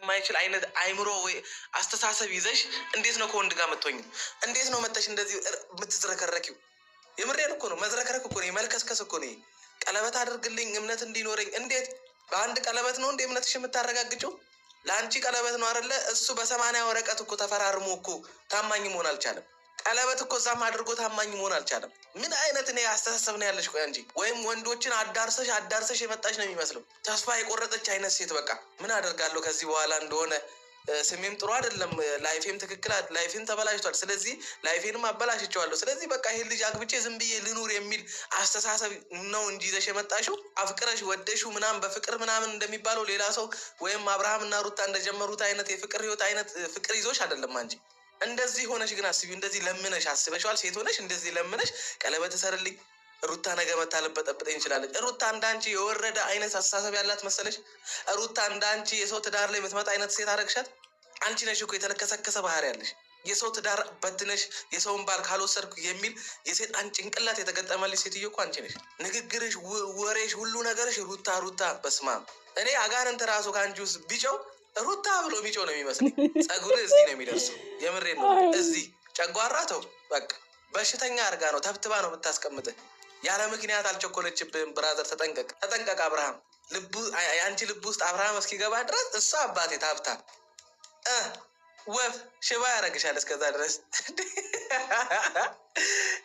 የማይችል አይነት አይምሮ ወይ አስተሳሰብ ይዘሽ እንዴት ነው ከወንድ ጋር መጥቶኝ? እንዴት ነው መተሽ እንደዚህ የምትዝረከረኪው? የምሬን እኮ ነው። መዝረከረክ እኮ ነው፣ መልከስከስ እኮ ነው። ቀለበት አድርግልኝ እምነት እንዲኖረኝ። እንዴት በአንድ ቀለበት ነው እንደ እምነትሽ የምታረጋግጪው? ለአንቺ ቀለበት ነው አይደለ? እሱ በ80 ወረቀት እኮ ተፈራርሞ እኮ ታማኝ መሆን አልቻለም። ቀለበት እኮ እዛም አድርጎ ታማኝ መሆን አልቻለም። ምን አይነት እኔ አስተሳሰብ ነው ያለሽ? ቆይ እንጂ ወይም ወንዶችን አዳርሰሽ የመጣች ነው የሚመስለው። ተስፋ የቆረጠች አይነት ሴት። በቃ ምን አደርጋለሁ ከዚህ በኋላ እንደሆነ ስሜም ጥሩ አይደለም፣ ላይፌም ላይፌም ተበላሽቷል። ስለዚህ ላይፌንም አበላሽቸዋለሁ። ስለዚህ በቃ ይሄን ልጅ አግብቼ ዝም ብዬ ልኑር የሚል አስተሳሰብ ነው እንጂ ይዘሽ የመጣሽው አፍቅረሽ ወደሽው ምናምን በፍቅር ምናምን እንደሚባለው ሌላ ሰው ወይም አብርሃም እና ሩታ እንደጀመሩት አይነት የፍቅር ህይወት አይነት ፍቅር ይዞሽ አይደለም አንቺ። እንደዚህ ሆነሽ ግን አስቢው። እንደዚህ ለምነሽ አስበሽዋል? ሴት ሆነሽ እንደዚህ ለምነሽ ቀለበት እሰርልኝ ሩታ ነገ መታ ልበጠብጠኝ እንችላለች። ሩታ እንዳንቺ የወረደ አይነት አስተሳሰብ ያላት መሰለሽ? ሩታ እንዳንቺ የሰው ትዳር ላይ የምትመጣ አይነት ሴት አደረግሻት? አንቺ ነሽ እኮ የተለከሰከሰ ባህሪ ያለሽ። የሰው ትዳር በትነሽ የሰውን ባል ካልወሰድኩ የሚል የሴጣን ጭንቅላት የተገጠመልሽ ሴትዮ እኮ አንቺ ነሽ። ንግግርሽ፣ ወሬሽ፣ ሁሉ ነገርሽ ሩታ ሩታ። በስማም እኔ አጋንንት ራሱ ከአንቺ ውስጥ ቢጨው ሩታ ብሎ ሚጮህ ነው የሚመስለኝ። ጸጉር እዚህ ነው የሚደርሰው። የምሬ ነው። እዚህ ጨጓራ ተው በቃ በሽተኛ አድርጋ ነው ተብትባ ነው የምታስቀምጥህ። ያለ ምክንያት አልቸኮለችብህም። ብራዘር ተጠንቀቅ፣ ተጠንቀቅ። አብርሃም የአንቺ ልብ ውስጥ አብርሃም እስኪገባ ድረስ እሷ አባቴ ታብታ ወፍ ሽባ ያደረግሻል እስከዛ ድረስ።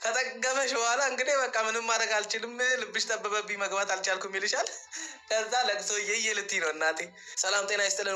ከጠገበሽ በኋላ እንግዲህ በቃ ምንም ማድረግ አልችልም፣ ልብሽ ጠበበብኝ፣ መግባት አልቻልኩም ይልሻል። ከዛ ለቅሶ እየየ ልትይ ነው እናቴ። ሰላም ጤና ይስጥልን።